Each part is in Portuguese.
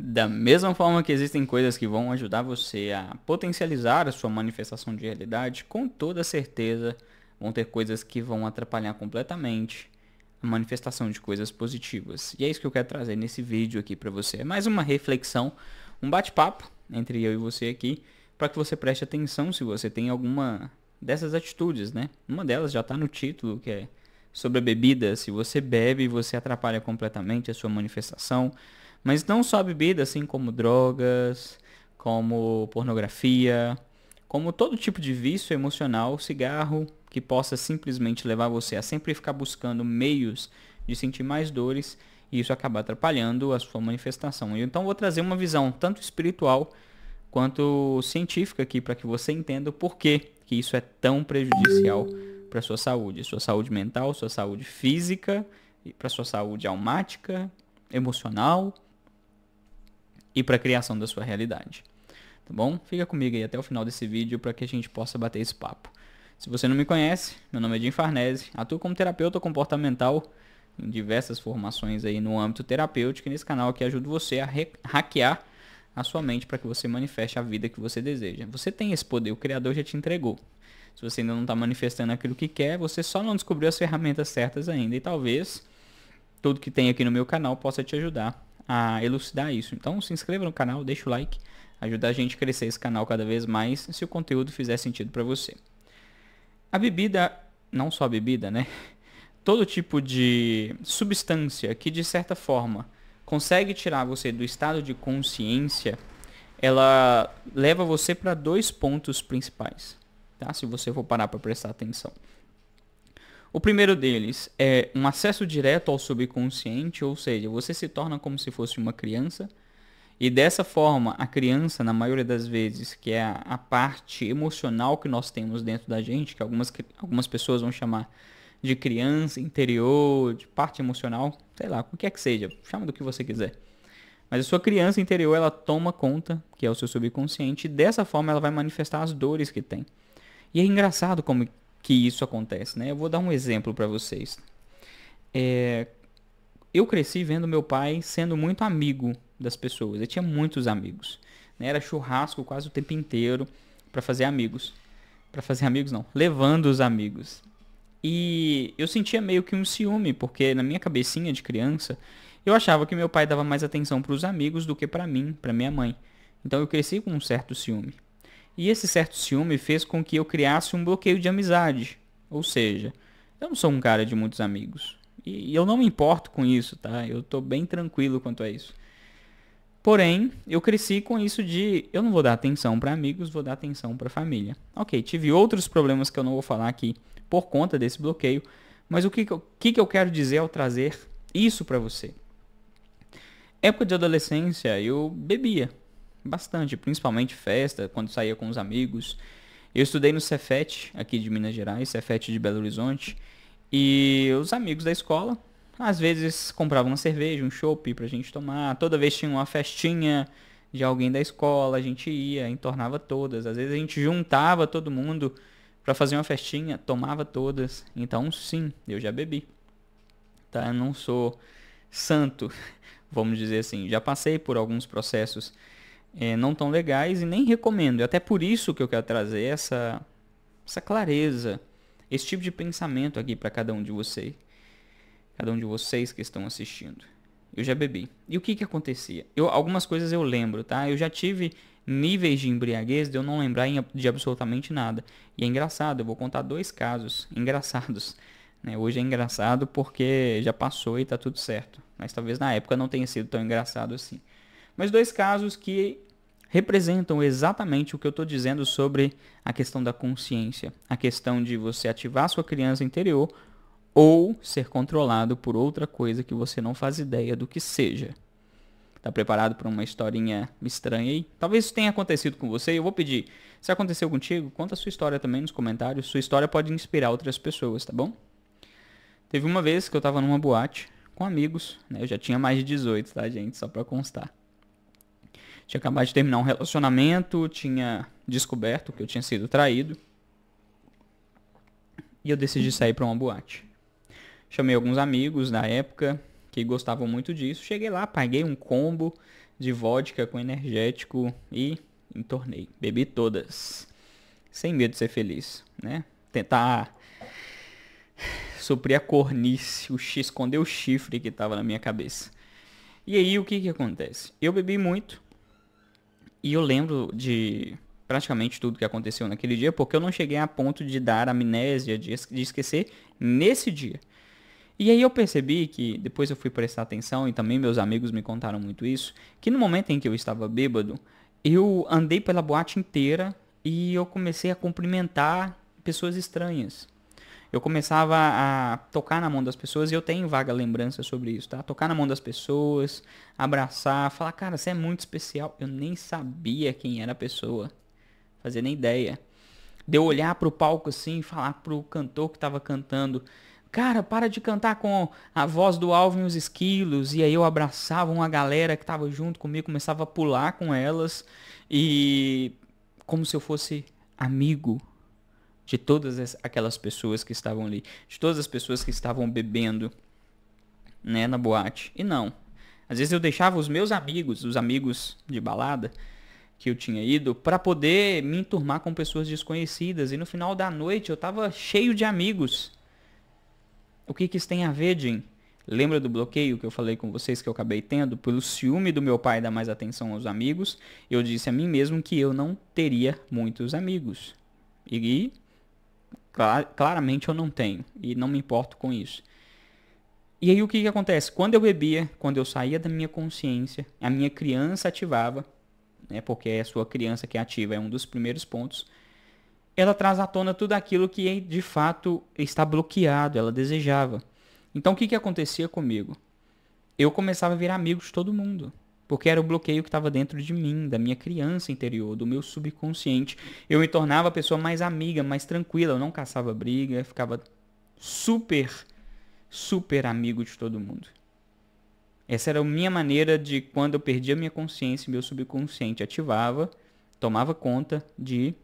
Da mesma forma que existem coisas que vão ajudar você a potencializar a sua manifestação de realidade, com toda certeza vão ter coisas que vão atrapalhar completamente a manifestação de coisas positivas. E é isso que eu quero trazer nesse vídeo aqui para você. É mais uma reflexão, um bate-papo entre eu e você aqui, para que você preste atenção se você tem alguma dessas atitudes, né? Uma delas já está no título, que é sobre a bebida. Se você bebe, você atrapalha completamente a sua manifestação. Mas não só a bebida, assim como drogas, como pornografia, como todo tipo de vício emocional, cigarro, que possa simplesmente levar você a sempre ficar buscando meios de sentir mais dores, e isso acaba atrapalhando a sua manifestação. Então vou trazer uma visão tanto espiritual quanto científica aqui para que você entenda o porquê que isso é tão prejudicial para sua saúde mental, sua saúde física, para sua saúde almática, emocional e para a criação da sua realidade. Tá bom? Fica comigo aí até o final desse vídeo para que a gente possa bater esse papo. Se você não me conhece, meu nome é Jim Farnese, atuo como terapeuta comportamental em diversas formações aí no âmbito terapêutico, e nesse canal aqui ajudo você a hackear a sua mente para que você manifeste a vida que você deseja. Você tem esse poder, o Criador já te entregou. Se você ainda não está manifestando aquilo que quer, você só não descobriu as ferramentas certas ainda, e talvez tudo que tem aqui no meu canal possa te ajudar a elucidar isso. Então se inscreva no canal, deixa o like, ajuda a gente a crescer esse canal cada vez mais, se o conteúdo fizer sentido para você. A bebida, não só a bebida, né? Todo tipo de substância que de certa forma consegue tirar você do estado de consciência, ela leva você para dois pontos principais, tá? Se você for parar para prestar atenção. O primeiro deles é um acesso direto ao subconsciente, ou seja, você se torna como se fosse uma criança. E dessa forma, a criança, na maioria das vezes, que é a parte emocional que nós temos dentro da gente, que algumas pessoas vão chamar de criança interior, de parte emocional, sei lá, o que é que seja, chama do que você quiser. Mas a sua criança interior, ela toma conta, que é o seu subconsciente, e dessa forma ela vai manifestar as dores que tem. E é engraçado como que isso acontece, né? Eu vou dar um exemplo para vocês. Eu cresci vendo meu pai sendo muito amigo das pessoas. Ele tinha muitos amigos, né? Era churrasco quase o tempo inteiro para fazer amigos. Para fazer amigos não, levando os amigos. E eu sentia meio que um ciúme, porque na minha cabecinha de criança, eu achava que meu pai dava mais atenção para os amigos do que para mim, para minha mãe. Então eu cresci com um certo ciúme. E esse certo ciúme fez com que eu criasse um bloqueio de amizade. Ou seja, eu não sou um cara de muitos amigos. E eu não me importo com isso, tá? Eu tô bem tranquilo quanto a isso. Porém, eu cresci com isso de eu não vou dar atenção para amigos, vou dar atenção para família. Ok, tive outros problemas que eu não vou falar aqui por conta desse bloqueio, mas o que eu quero dizer ao trazer isso para você? Época de adolescência, eu bebia bastante, principalmente festa, quando saía com os amigos. Eu estudei no Cefet, aqui de Minas Gerais, Cefet de Belo Horizonte, e os amigos da escola às vezes compravam uma cerveja, um chopp pra gente tomar. Toda vez tinha uma festinha de alguém da escola, a gente ia, entornava todas. Às vezes a gente juntava todo mundo pra fazer uma festinha, tomava todas. Então sim, eu já bebi, tá? Eu não sou santo, vamos dizer assim. Já passei por alguns processos não tão legais e nem recomendo. Até por isso que eu quero trazer essa clareza, esse tipo de pensamento aqui para cada um de vocês. Cada um de vocês que estão assistindo. Eu já bebi. E o que acontecia? Algumas coisas eu lembro, tá? Eu já tive níveis de embriaguez de eu não lembrar de absolutamente nada. E é engraçado, eu vou contar dois casos engraçados, né? Hoje é engraçado porque já passou e tá tudo certo. Mas talvez na época não tenha sido tão engraçado assim. Mas dois casos que representam exatamente o que eu estou dizendo sobre a questão da consciência. A questão de você ativar sua criança interior ou ser controlado por outra coisa que você não faz ideia do que seja. Tá preparado para uma historinha estranha aí? Talvez isso tenha acontecido com você. Eu vou pedir, se aconteceu contigo, conta a sua história também nos comentários. Sua história pode inspirar outras pessoas, tá bom? Teve uma vez que eu tava numa boate com amigos, né? Eu já tinha mais de 18, tá, gente? Só pra constar. Tinha acabado de terminar um relacionamento, tinha descoberto que eu tinha sido traído. E eu decidi sair pra uma boate. Chamei alguns amigos na época, que gostavam muito disso. Cheguei lá, paguei um combo de vodka com energético e entornei. Bebi todas, sem medo de ser feliz, né? Tentar suprir a cornice, esconder o chifre que estava na minha cabeça. E aí, o que que acontece? Eu bebi muito e eu lembro de praticamente tudo que aconteceu naquele dia, porque eu não cheguei a ponto de dar amnésia, de esquecer nesse dia. E aí eu percebi que, depois eu fui prestar atenção, e também meus amigos me contaram muito isso, que no momento em que eu estava bêbado, eu andei pela boate inteira e eu comecei a cumprimentar pessoas estranhas. Eu começava a tocar na mão das pessoas e eu tenho vaga lembrança sobre isso, tá? Tocar na mão das pessoas, abraçar, falar, cara, você é muito especial. Eu nem sabia quem era a pessoa, fazia nem ideia. De eu olhar pro palco assim e falar pro cantor que tava cantando, cara, para de cantar com a voz do Alvin e os Esquilos. E aí eu abraçava uma galera que tava junto comigo, começava a pular com elas e como se eu fosse amigo de todas aquelas pessoas que estavam ali, de todas as pessoas que estavam bebendo, né, na boate. E não. Às vezes eu deixava os meus amigos, os amigos de balada que eu tinha ido, para poder me enturmar com pessoas desconhecidas. E no final da noite eu tava cheio de amigos. O que que isso tem a ver, Jim? Lembra do bloqueio que eu falei com vocês que eu acabei tendo? Pelo ciúme do meu pai dar mais atenção aos amigos, eu disse a mim mesmo que eu não teria muitos amigos. E claramente eu não tenho. E não me importo com isso. E aí o que que acontece? Quando eu bebia, quando eu saía da minha consciência, a minha criança ativava, né, porque a sua criança que ativa é um dos primeiros pontos, ela traz à tona tudo aquilo que de fato está bloqueado, ela desejava. Então o que que acontecia comigo? Eu começava a virar amigo de todo mundo, porque era o bloqueio que estava dentro de mim, da minha criança interior, do meu subconsciente. Eu me tornava a pessoa mais amiga, mais tranquila, eu não caçava briga, eu ficava super amigo de todo mundo. Essa era a minha maneira de, quando eu perdia a minha consciência, meu subconsciente ativava, tomava conta de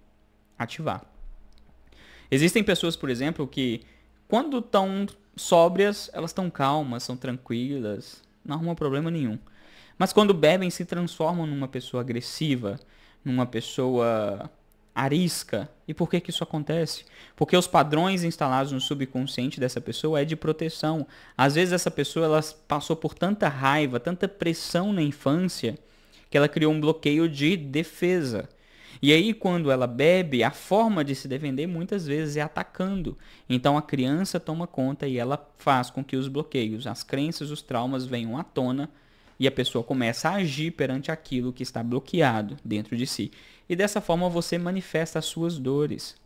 ativar. Existem pessoas, por exemplo, que quando estão sóbrias, elas estão calmas, são tranquilas, não arrumam problema nenhum. Mas quando bebem, se transformam numa pessoa agressiva, numa pessoa arisca. E por que que isso acontece? Porque os padrões instalados no subconsciente dessa pessoa é de proteção. Às vezes essa pessoa ela passou por tanta raiva, tanta pressão na infância, que ela criou um bloqueio de defesa. E aí quando ela bebe, a forma de se defender muitas vezes é atacando. Então a criança toma conta e ela faz com que os bloqueios, as crenças, os traumas venham à tona e a pessoa começa a agir perante aquilo que está bloqueado dentro de si. E dessa forma você manifesta as suas dores.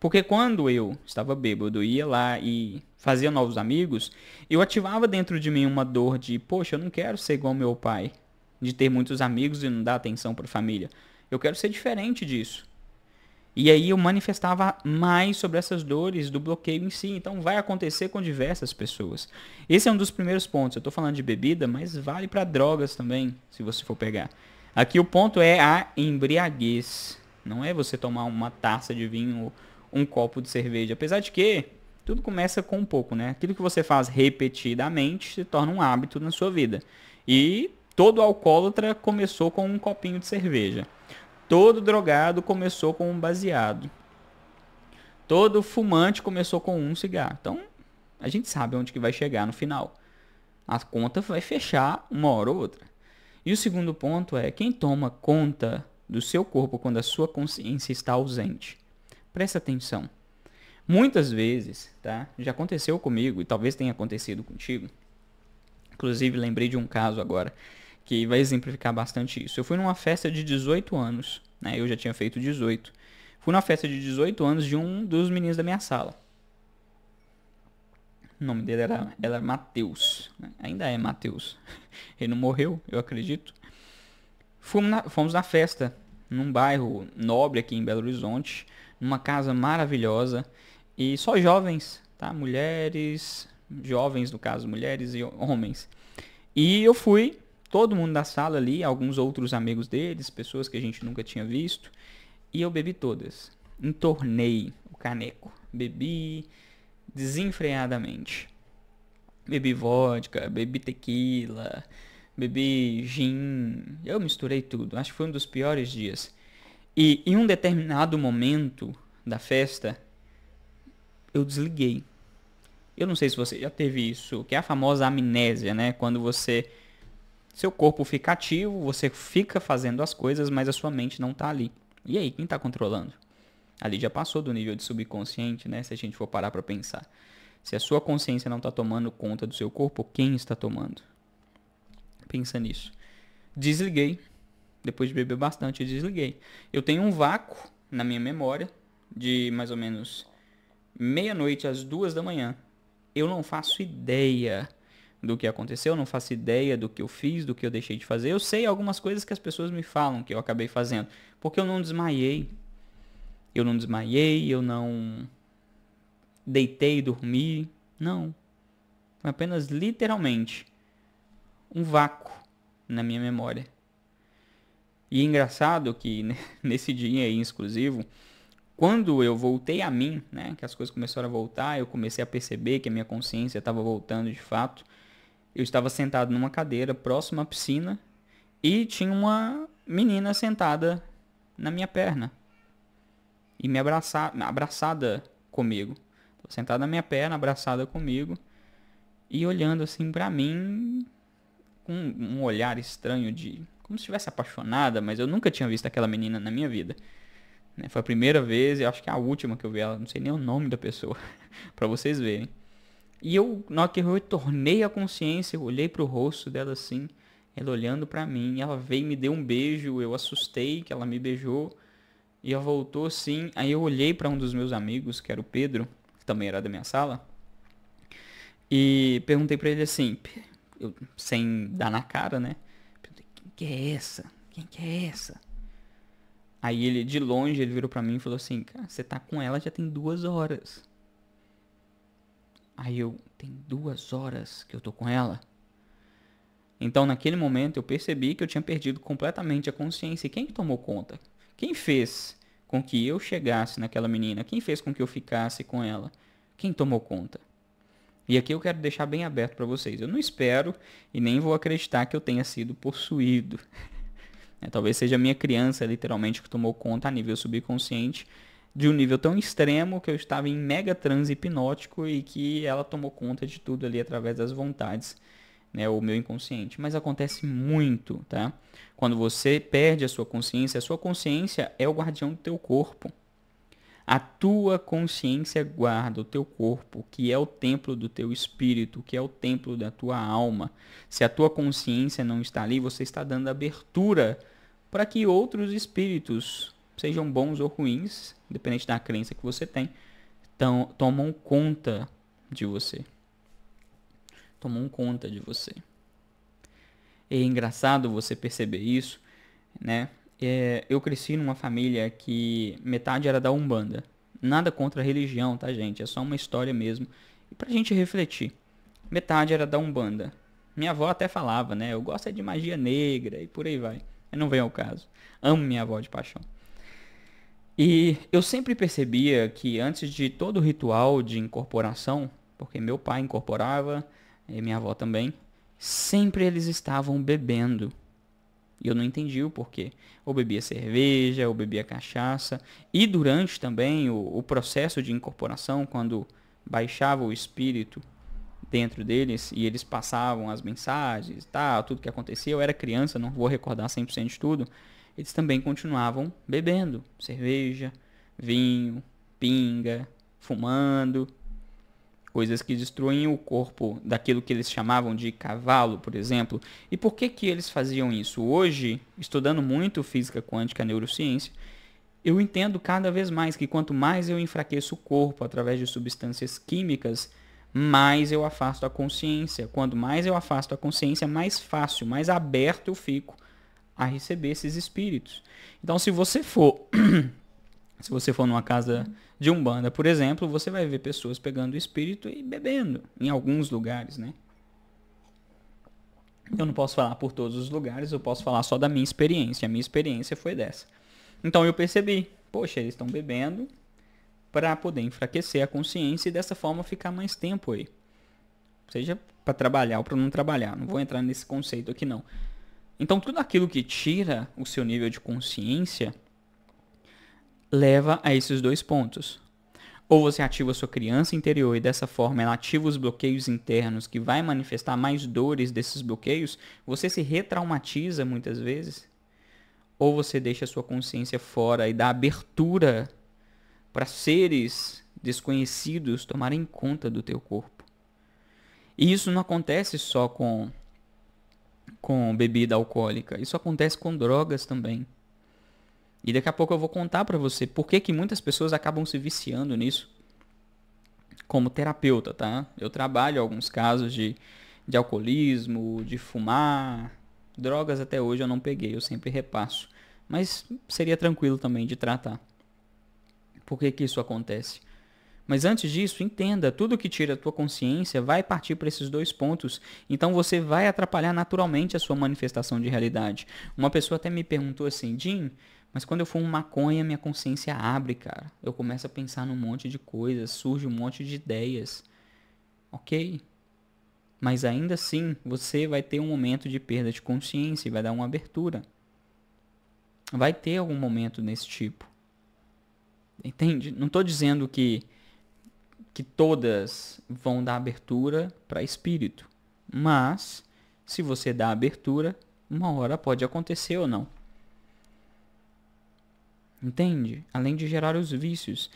Porque quando eu estava bêbado, ia lá e fazia novos amigos, eu ativava dentro de mim uma dor de, poxa, eu não quero ser igual ao meu pai, de ter muitos amigos e não dar atenção para a família. Eu quero ser diferente disso. E aí eu manifestava mais sobre essas dores do bloqueio em si. Então vai acontecer com diversas pessoas. Esse é um dos primeiros pontos. Eu estou falando de bebida, mas vale para drogas também, se você for pegar. Aqui o ponto é a embriaguez. Não é você tomar uma taça de vinho ou um copo de cerveja. Apesar de que tudo começa com um pouco, né? Aquilo que você faz repetidamente se torna um hábito na sua vida. E todo alcoólatra começou com um copinho de cerveja. Todo drogado começou com um baseado. Todo fumante começou com um cigarro. Então, a gente sabe onde que vai chegar no final. A conta vai fechar uma hora ou outra. E o segundo ponto é, quem toma conta do seu corpo quando a sua consciência está ausente? Presta atenção. Muitas vezes, tá? Já aconteceu comigo e talvez tenha acontecido contigo. Inclusive, lembrei de um caso agora que vai exemplificar bastante isso. Eu fui numa festa de 18 anos, né? Eu já tinha feito 18. Fui numa festa de 18 anos de um dos meninos da minha sala. O nome dele era Matheus, né? Ainda é Matheus. Ele não morreu, eu acredito. Fomos na festa, num bairro nobre aqui em Belo Horizonte, numa casa maravilhosa, e só jovens, tá? Mulheres, jovens no caso, mulheres e homens. E eu fui, todo mundo da sala ali, alguns outros amigos deles, pessoas que a gente nunca tinha visto, e eu bebi todas. Entornei o caneco, bebi desenfreadamente. Bebi vodka, bebi tequila, bebi gin. Eu misturei tudo. Acho que foi um dos piores dias. E em um determinado momento da festa, eu desliguei. Eu não sei se você já teve isso, que é a famosa amnésia, né? Quando seu corpo fica ativo, você fica fazendo as coisas, mas a sua mente não tá ali. E aí, quem tá controlando? Ali já passou do nível de subconsciente, né? Se a gente for parar pra pensar. Se a sua consciência não tá tomando conta do seu corpo, quem está tomando? Pensa nisso. Desliguei. Depois de beber bastante, eu desliguei. Eu tenho um vácuo na minha memória de mais ou menos meia-noite às 2 da manhã. Eu não faço ideia do que aconteceu, eu não faço ideia do que eu fiz, do que eu deixei de fazer. Eu sei algumas coisas que as pessoas me falam que eu acabei fazendo, porque eu não desmaiei. Eu não desmaiei, eu não deitei e dormi. Não. Foi apenas literalmente um vácuo na minha memória. E é engraçado que nesse dia aí exclusivo, quando eu voltei a mim, né, que as coisas começaram a voltar, eu comecei a perceber que a minha consciência estava voltando de fato. Eu estava sentado numa cadeira próxima à piscina e tinha uma menina sentada na minha perna e abraçada comigo. Sentada na minha perna, abraçada comigo e olhando assim pra mim com um olhar estranho de como se estivesse apaixonada, mas eu nunca tinha visto aquela menina na minha vida. Foi a primeira vez e acho que é a última que eu vi ela, não sei nem o nome da pessoa, pra vocês verem. E na hora que eu retornei a consciência, eu olhei pro rosto dela assim, ela olhando pra mim, ela veio e me deu um beijo, eu assustei que ela me beijou, e ela voltou assim, aí eu olhei pra um dos meus amigos, que era o Pedro, que também era da minha sala, e perguntei pra ele assim, sem dar na cara, né? Perguntei, quem que é essa? Quem que é essa? Aí ele, de longe, ele virou pra mim e falou assim, cara, você tá com ela já tem 2 horas. Aí tem 2 horas que eu tô com ela? Então, naquele momento, eu percebi que eu tinha perdido completamente a consciência. E quem tomou conta? Quem fez com que eu chegasse naquela menina? Quem fez com que eu ficasse com ela? Quem tomou conta? E aqui eu quero deixar bem aberto para vocês. Eu não espero e nem vou acreditar que eu tenha sido possuído. Talvez seja a minha criança, literalmente, que tomou conta a nível subconsciente, de um nível tão extremo que eu estava em mega transe hipnótico e que ela tomou conta de tudo ali através das vontades, né, o meu inconsciente. Mas acontece muito, tá? Quando você perde a sua consciência é o guardião do teu corpo. A tua consciência guarda o teu corpo, que é o templo do teu espírito, que é o templo da tua alma. Se a tua consciência não está ali, você está dando abertura para que outros espíritos, sejam bons ou ruins, independente da crença que você tem, tomam conta de você. Tomam conta de você. É engraçado você perceber isso, né? Eu cresci numa família que metade era da Umbanda. Nada contra a religião, tá, gente? É só uma história mesmo. E pra gente refletir. Metade era da Umbanda. Minha avó até falava, né? Eu gosto de magia negra e por aí vai. Mas não vem ao caso. Amo minha avó de paixão. E eu sempre percebia que antes de todo o ritual de incorporação, porque meu pai incorporava, e minha avó também, sempre eles estavam bebendo. E eu não entendi o porquê. Ou bebia cerveja, ou bebia cachaça. E durante também o processo de incorporação, quando baixava o espírito dentro deles e eles passavam as mensagens, tal, tudo que acontecia, eu era criança, não vou recordar 100% de tudo, eles também continuavam bebendo cerveja, vinho, pinga, fumando, coisas que destruem o corpo daquilo que eles chamavam de cavalo, por exemplo. E por que que eles faziam isso? Hoje, estudando muito física quântica e neurociência, eu entendo cada vez mais que quanto mais eu enfraqueço o corpo através de substâncias químicas, mais eu afasto a consciência. Quanto mais eu afasto a consciência, mais fácil, mais aberto eu fico a receber esses espíritos. Então, se você for numa casa de Umbanda, por exemplo, você vai ver pessoas pegando o espírito e bebendo em alguns lugares, né? Eu não posso falar por todos os lugares, eu posso falar só da minha experiência. A minha experiência foi dessa. Então eu percebi, poxa, eles estão bebendo para poder enfraquecer a consciência e dessa forma ficar mais tempo aí. Seja para trabalhar ou para não trabalhar. Não vou entrar nesse conceito aqui não. Então tudo aquilo que tira o seu nível de consciência leva a esses dois pontos. Ou você ativa a sua criança interior e dessa forma ela ativa os bloqueios internos que vai manifestar mais dores desses bloqueios, você se retraumatiza muitas vezes. Ou você deixa a sua consciência fora e dá abertura para seres desconhecidos tomarem conta do teu corpo. E isso não acontece só com bebida alcoólica, isso acontece com drogas também. E daqui a pouco eu vou contar para você por que muitas pessoas acabam se viciando nisso. Como terapeuta, tá? Eu trabalho alguns casos de alcoolismo, de fumar. Drogas até hoje eu não peguei, eu sempre repasso. Mas seria tranquilo também de tratar. Por que isso acontece? Mas antes disso, entenda, tudo que tira a tua consciência vai partir para esses dois pontos. Então você vai atrapalhar naturalmente a sua manifestação de realidade. Uma pessoa até me perguntou assim, Jim, mas quando eu fumo maconha, minha consciência abre, cara. Eu começo a pensar num monte de coisas, surge um monte de ideias. Ok? Mas ainda assim, você vai ter um momento de perda de consciência e vai dar uma abertura. Vai ter algum momento desse tipo. Entende? Não estou dizendo que todas vão dar abertura para espírito. Mas, se você dá abertura, uma hora pode acontecer ou não. Entende? Além de gerar os vícios.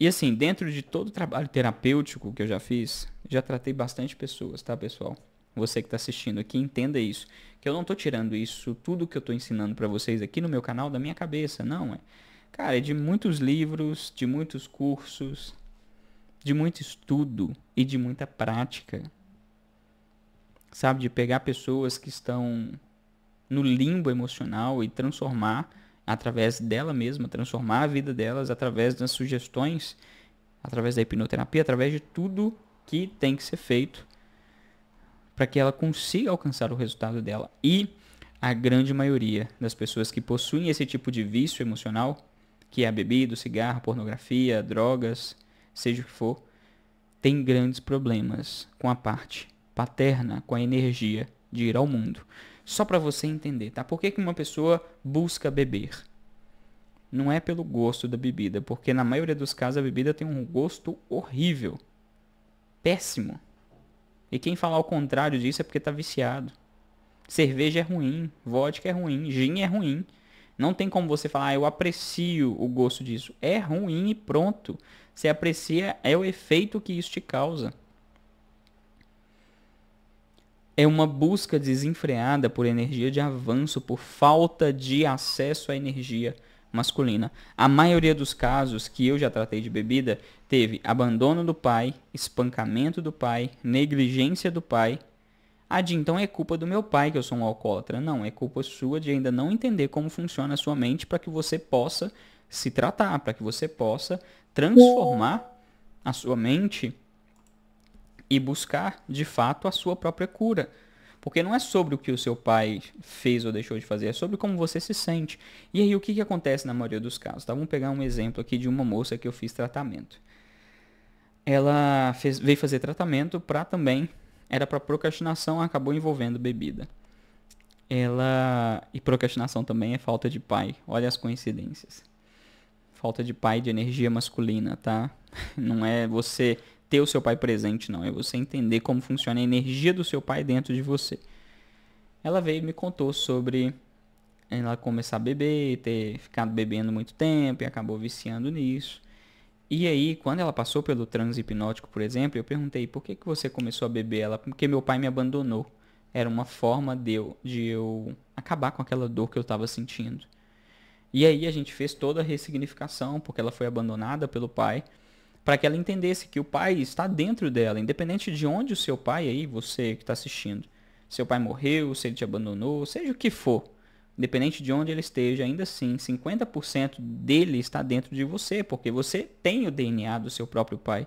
E assim, dentro de todo o trabalho terapêutico que eu já fiz, já tratei bastante pessoas, tá, pessoal? Você que está assistindo aqui, entenda isso. Que eu não estou tirando isso, tudo que eu estou ensinando para vocês aqui no meu canal, da minha cabeça. Não, é. Cara, é de muitos livros, de muitos cursos, de muito estudo e de muita prática. Sabe? De pegar pessoas que estão no limbo emocional e transformar através dela mesma, transformar a vida delas através das sugestões, através da hipnoterapia, através de tudo que tem que ser feito para que ela consiga alcançar o resultado dela. E a grande maioria das pessoas que possuem esse tipo de vício emocional, que é a bebida, o cigarro, pornografia, drogas, seja o que for, tem grandes problemas com a parte paterna, com a energia de ir ao mundo. Só para você entender, tá? Por que uma pessoa busca beber? Não é pelo gosto da bebida, porque na maioria dos casos a bebida tem um gosto horrível, péssimo. E quem falar o contrário disso é porque tá viciado. Cerveja é ruim, vodka é ruim, gin é ruim. Não tem como você falar, eu aprecio o gosto disso. É ruim e pronto. Você aprecia, é o efeito que isso te causa. É uma busca desenfreada por energia de avanço, por falta de acesso à energia masculina. A maioria dos casos que eu já tratei de bebida teve abandono do pai, espancamento do pai, negligência do pai. Então é culpa do meu pai que eu sou um alcoólatra. Não, é culpa sua de ainda não entender como funciona a sua mente para que você possa se tratar, para que você possa transformar a sua mente e buscar, de fato, a sua própria cura. Porque não é sobre o que o seu pai fez ou deixou de fazer, é sobre como você se sente. E aí, o que acontece na maioria dos casos? Tá? Vamos pegar um exemplo aqui de uma moça que eu fiz tratamento. Ela veio fazer tratamento para também, era para procrastinação, acabou envolvendo bebida. E procrastinação também é falta de pai. Olha as coincidências. Falta de pai, de energia masculina, tá? Não é você ter o seu pai presente, não. É você entender como funciona a energia do seu pai dentro de você. Ela veio e me contou sobre ela começar a beber, ter ficado bebendo muito tempo e acabou viciando nisso. E aí, quando ela passou pelo transe hipnótico, por exemplo, eu perguntei, por que você começou a beber? Ela, porque meu pai me abandonou. Era uma forma de eu acabar com aquela dor que eu estava sentindo. E aí a gente fez toda a ressignificação, porque ela foi abandonada pelo pai, para que ela entendesse que o pai está dentro dela, independente de onde o seu pai, aí você que está assistindo, seu pai morreu, se ele te abandonou, seja o que for, independente de onde ele esteja, ainda assim, 50% dele está dentro de você, porque você tem o DNA do seu próprio pai.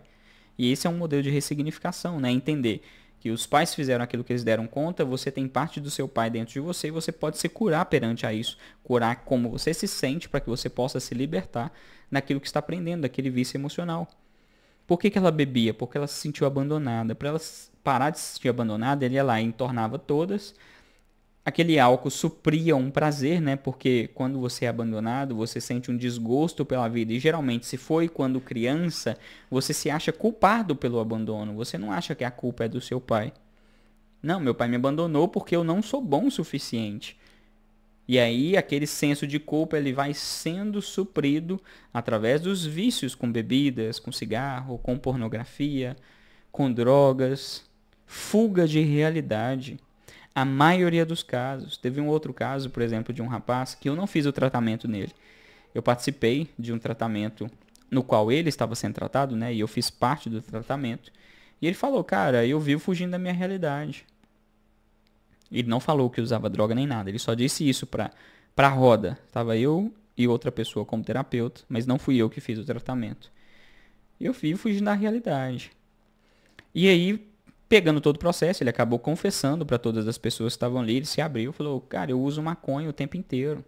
E esse é um modelo de ressignificação, né? Entender que os pais fizeram aquilo que eles deram conta, você tem parte do seu pai dentro de você e você pode se curar perante a isso. Curar como você se sente para que você possa se libertar daquilo que está aprendendo, daquele vício emocional. Por que que ela bebia? Porque ela se sentiu abandonada. Para ela parar de se sentir abandonada, ele ia lá e entornava todas. Aquele álcool supria um prazer, né? Porque quando você é abandonado, você sente um desgosto pela vida. E geralmente, se foi quando criança, você se acha culpado pelo abandono. Você não acha que a culpa é do seu pai. Não, meu pai me abandonou porque eu não sou bom o suficiente. E aí, aquele senso de culpa, ele vai sendo suprido através dos vícios com bebidas, com cigarro, com pornografia, com drogas, fuga de realidade. A maioria dos casos. Teve um outro caso, por exemplo, de um rapaz que eu não fiz o tratamento nele. Eu participei de um tratamento no qual ele estava sendo tratado, né? E eu fiz parte do tratamento. E ele falou, cara, eu vivo fugindo da minha realidade. Ele não falou que usava droga nem nada. Ele só disse isso pra roda. Tava eu e outra pessoa como terapeuta, mas não fui eu que fiz o tratamento. Eu vivo fugindo da realidade. E aí, pegando todo o processo, ele acabou confessando para todas as pessoas que estavam ali. Ele se abriu e falou, cara, eu uso maconha o tempo inteiro.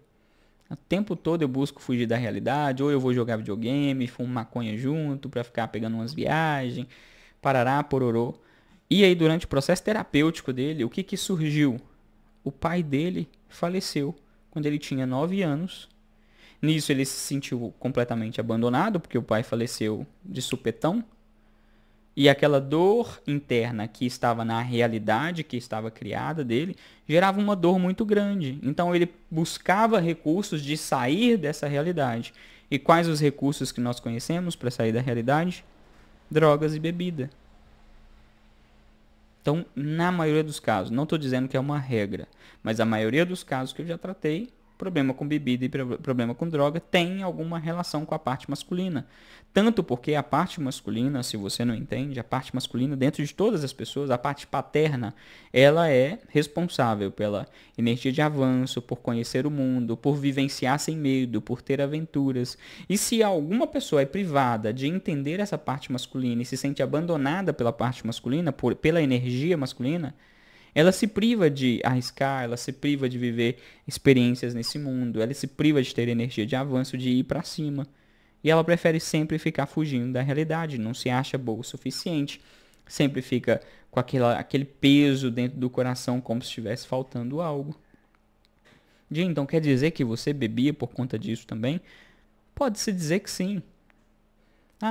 O tempo todo eu busco fugir da realidade, ou eu vou jogar videogame, fumo maconha junto pra ficar pegando umas viagens, parará, pororô. E aí, durante o processo terapêutico dele, o que que surgiu? O pai dele faleceu quando ele tinha 9 anos. Nisso ele se sentiu completamente abandonado, porque o pai faleceu de supetão. E aquela dor interna que estava na realidade, que estava criada dele, gerava uma dor muito grande. Então ele buscava recursos de sair dessa realidade. E quais os recursos que nós conhecemos para sair da realidade? Drogas e bebida. Então, na maioria dos casos, não estou dizendo que é uma regra, mas a maioria dos casos que eu já tratei, problema com bebida e problema com droga tem alguma relação com a parte masculina. Tanto porque a parte masculina, se você não entende, a parte masculina dentro de todas as pessoas, a parte paterna, ela é responsável pela energia de avanço, por conhecer o mundo, por vivenciar sem medo, por ter aventuras. E se alguma pessoa é privada de entender essa parte masculina e se sente abandonada pela parte masculina, pela energia masculina, ela se priva de arriscar, ela se priva de viver experiências nesse mundo, ela se priva de ter energia de avanço, de ir para cima. E ela prefere sempre ficar fugindo da realidade, não se acha boa o suficiente, sempre fica com aquele peso dentro do coração como se estivesse faltando algo. Então quer dizer que você bebia por conta disso também? Pode-se dizer que sim.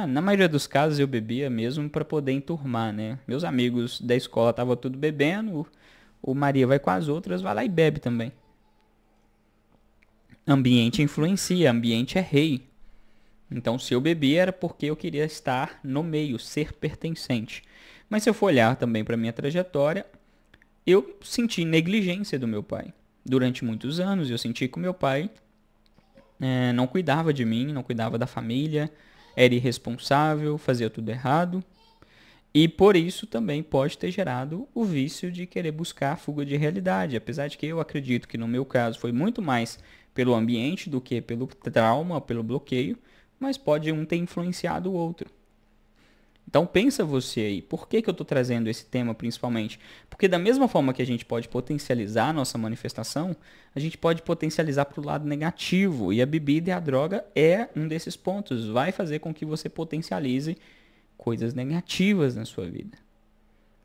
Na maioria dos casos eu bebia mesmo para poder enturmar, né? Meus amigos da escola estavam tudo bebendo, o Maria vai com as outras, vai lá e bebe também. Ambiente influencia, ambiente é rei. Então se eu bebia era porque eu queria estar no meio, ser pertencente. Mas se eu for olhar também para minha trajetória, eu senti negligência do meu pai. Durante muitos anos eu senti que o meu pai não cuidava de mim, não cuidava da família, era irresponsável, fazia tudo errado. E por isso também pode ter gerado o vício de querer buscar a fuga de realidade. Apesar de que eu acredito que no meu caso foi muito mais pelo ambiente do que pelo trauma, pelo bloqueio, mas pode um ter influenciado o outro. Então pensa você aí, por que eu estou trazendo esse tema principalmente? Porque da mesma forma que a gente pode potencializar a nossa manifestação, a gente pode potencializar para o lado negativo. E a bebida e a droga é um desses pontos. Vai fazer com que você potencialize coisas negativas na sua vida.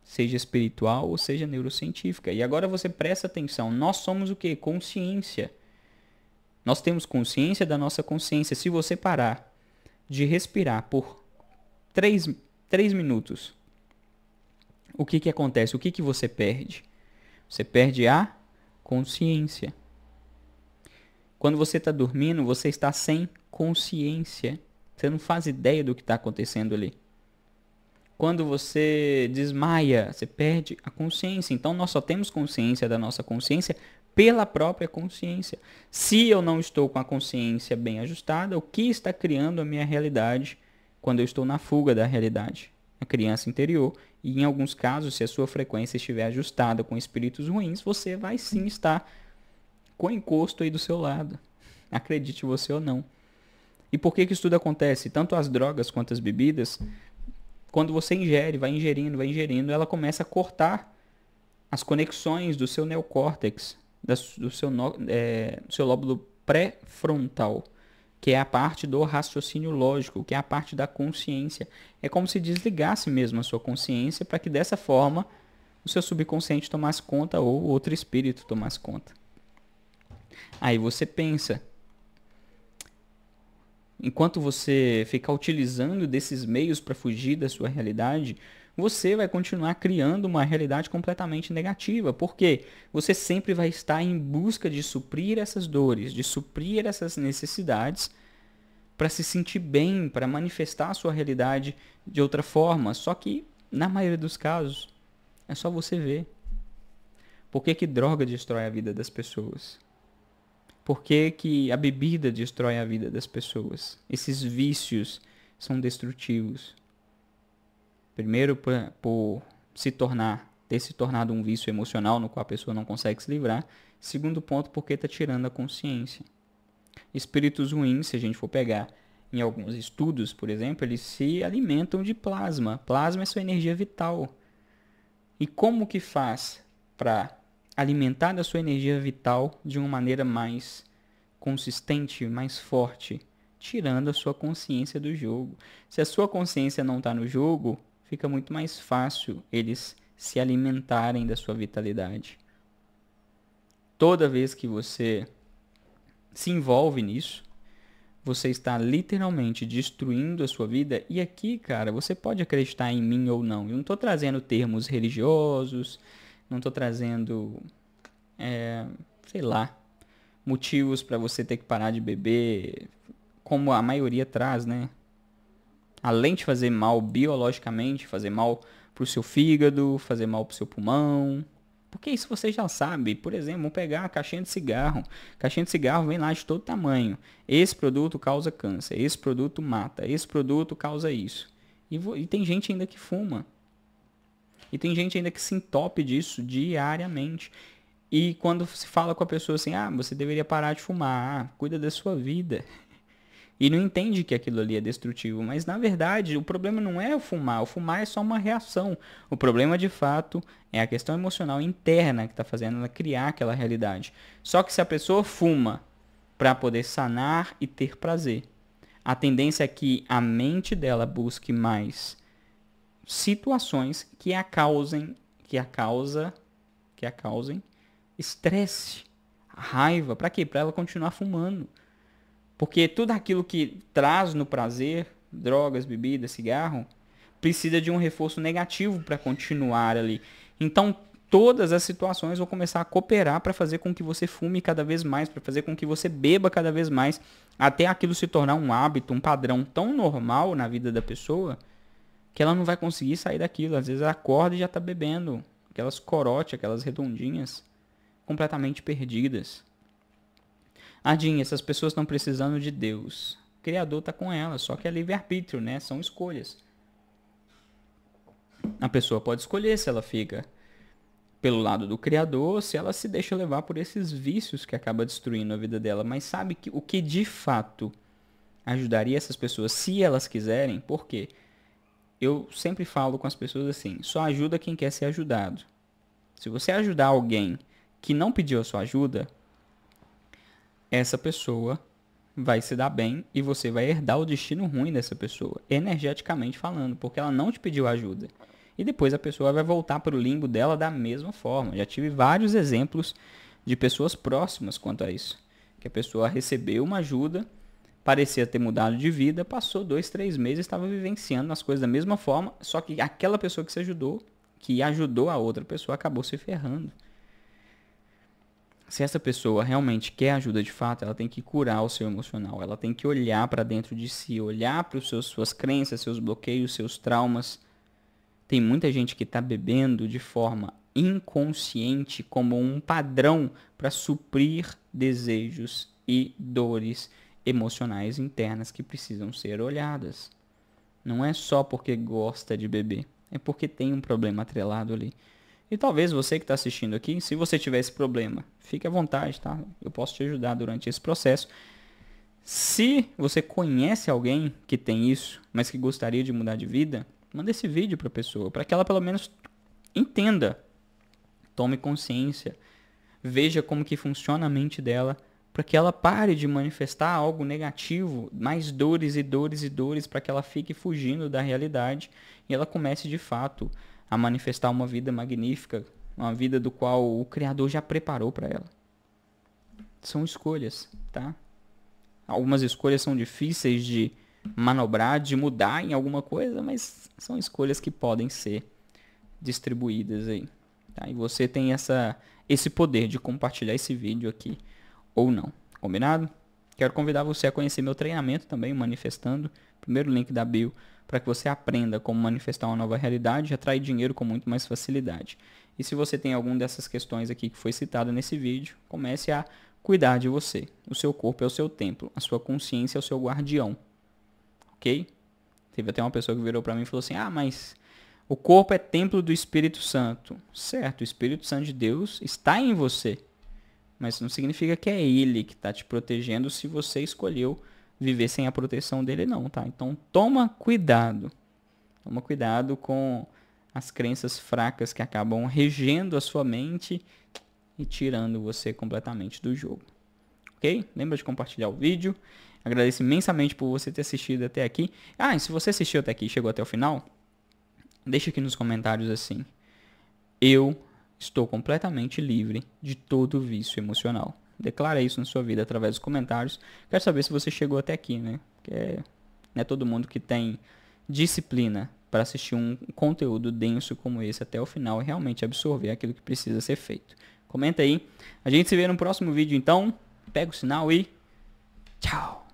Seja espiritual ou seja neurocientífica. E agora você presta atenção, nós somos o quê? Consciência. Nós temos consciência da nossa consciência. Se você parar de respirar por 3 minutos, o que acontece? O que você perde? Você perde a consciência. Quando você está dormindo, você está sem consciência. Você não faz ideia do que está acontecendo ali. Quando você desmaia, você perde a consciência. Então, nós só temos consciência da nossa consciência pela própria consciência. Se eu não estou com a consciência bem ajustada, o que está criando a minha realidade quando eu estou na fuga da realidade? A criança interior. E em alguns casos, se a sua frequência estiver ajustada com espíritos ruins, você vai sim estar com encosto aí do seu lado. Acredite você ou não. E por que isso tudo acontece? Tanto as drogas quanto as bebidas, quando você ingere, vai ingerindo, ela começa a cortar as conexões do seu neocórtex, do seu lóbulo pré-frontal. que é a parte do raciocínio lógico, que é a parte da consciência. É como se desligasse mesmo a sua consciência para que dessa forma o seu subconsciente tomasse conta ou outro espírito tomasse conta. Aí você pensa, enquanto você ficar utilizando desses meios para fugir da sua realidade, você vai continuar criando uma realidade completamente negativa, porque você sempre vai estar em busca de suprir essas dores, de suprir essas necessidades, para se sentir bem, para manifestar a sua realidade de outra forma. Só que, na maioria dos casos, é só você ver. Por que que droga destrói a vida das pessoas? Por que que a bebida destrói a vida das pessoas? Esses vícios são destrutivos. Primeiro, por ter se tornado um vício emocional no qual a pessoa não consegue se livrar. Segundo ponto, porque está tirando a consciência. Espíritos ruins, se a gente for pegar em alguns estudos, por exemplo, eles se alimentam de plasma. Plasma é sua energia vital. E como que faz para alimentar da sua energia vital de uma maneira mais consistente, mais forte? Tirando a sua consciência do jogo. Se a sua consciência não está no jogo, fica muito mais fácil eles se alimentarem da sua vitalidade. Toda vez que você se envolve nisso, você está literalmente destruindo a sua vida. E aqui, cara, você pode acreditar em mim ou não. Eu não estou trazendo termos religiosos, não estou trazendo, sei lá, motivos para você ter que parar de beber, como a maioria traz, né? Além de fazer mal biologicamente, fazer mal para o seu fígado, fazer mal para o seu pulmão. Porque isso você já sabe. Por exemplo, vamos pegar a caixinha de cigarro. Caixinha de cigarro vem lá de todo tamanho. Esse produto causa câncer. Esse produto mata. Esse produto causa isso. E tem gente ainda que fuma. E tem gente ainda que se entope disso diariamente. E quando se fala com a pessoa assim, você deveria parar de fumar. Cuida da sua vida. E não entende que aquilo ali é destrutivo. Mas, na verdade, o problema não é o fumar. O fumar é só uma reação. O problema, de fato, é a questão emocional interna que está fazendo ela criar aquela realidade. Só que se a pessoa fuma para poder sanar e ter prazer, a tendência é que a mente dela busque mais situações que a causem estresse, raiva. Para quê? Para ela continuar fumando. Porque tudo aquilo que traz no prazer, drogas, bebidas, cigarro, precisa de um reforço negativo para continuar ali. Então, todas as situações vão começar a cooperar para fazer com que você fume cada vez mais, para fazer com que você beba cada vez mais, até aquilo se tornar um hábito, um padrão tão normal na vida da pessoa, que ela não vai conseguir sair daquilo. Às vezes ela acorda e já está bebendo aquelas corote, aquelas redondinhas, completamente perdidas. Adinha, essas pessoas estão precisando de Deus. O Criador está com elas, só que é livre-arbítrio, né? São escolhas. A pessoa pode escolher se ela fica pelo lado do Criador ou se ela se deixa levar por esses vícios que acaba destruindo a vida dela. Mas sabe que o que de fato ajudaria essas pessoas, se elas quiserem? Por quê? Eu sempre falo com as pessoas assim, só ajuda quem quer ser ajudado. Se você ajudar alguém que não pediu a sua ajuda, essa pessoa vai se dar bem e você vai herdar o destino ruim dessa pessoa, energeticamente falando, porque ela não te pediu ajuda. E depois a pessoa vai voltar para o limbo dela da mesma forma. Já tive vários exemplos de pessoas próximas quanto a isso. Que a pessoa recebeu uma ajuda, parecia ter mudado de vida, passou 2, 3 meses e estava vivenciando as coisas da mesma forma, só que aquela pessoa que se ajudou, que ajudou a outra pessoa, acabou se ferrando. Se essa pessoa realmente quer ajuda de fato, ela tem que curar o seu emocional. Ela tem que olhar para dentro de si, olhar para suas crenças, seus bloqueios, seus traumas. Tem muita gente que está bebendo de forma inconsciente como um padrão para suprir desejos e dores emocionais internas que precisam ser olhadas. Não é só porque gosta de beber, é porque tem um problema atrelado ali. E talvez você que está assistindo aqui, se você tiver esse problema, fique à vontade, tá? Eu posso te ajudar durante esse processo. Se você conhece alguém que tem isso, mas que gostaria de mudar de vida, manda esse vídeo para a pessoa, para que ela pelo menos entenda, tome consciência, veja como que funciona a mente dela, para que ela pare de manifestar algo negativo, mais dores e dores e dores, para que ela fique fugindo da realidade e ela comece de fato a manifestar uma vida magnífica, uma vida do qual o Criador já preparou para ela. São escolhas, tá? Algumas escolhas são difíceis de manobrar, de mudar em alguma coisa, mas são escolhas que podem ser distribuídas aí, tá? E você tem esse poder de compartilhar esse vídeo aqui ou não, combinado? Quero convidar você a conhecer meu treinamento também, Manifestando, primeiro link da bio, para que você aprenda como manifestar uma nova realidade e atrair dinheiro com muito mais facilidade. E se você tem alguma dessas questões aqui que foi citada nesse vídeo, comece a cuidar de você. O seu corpo é o seu templo, a sua consciência é o seu guardião, ok? Teve até uma pessoa que virou para mim e falou assim, mas o corpo é templo do Espírito Santo. Certo, o Espírito Santo de Deus está em você. Mas não significa que é ele que está te protegendo se você escolheu viver sem a proteção dele não, tá? Então toma cuidado. Toma cuidado com as crenças fracas que acabam regendo a sua mente e tirando você completamente do jogo. Ok? Lembra de compartilhar o vídeo. Agradeço imensamente por você ter assistido até aqui. E se você assistiu até aqui e chegou até o final, deixa aqui nos comentários assim. Eu estou completamente livre de todo vício emocional. Declara isso na sua vida através dos comentários. Quero saber se você chegou até aqui, né? Porque não é todo mundo que tem disciplina para assistir um conteúdo denso como esse até o final e realmente absorver aquilo que precisa ser feito. Comenta aí. A gente se vê no próximo vídeo então. Pega o sinal e tchau!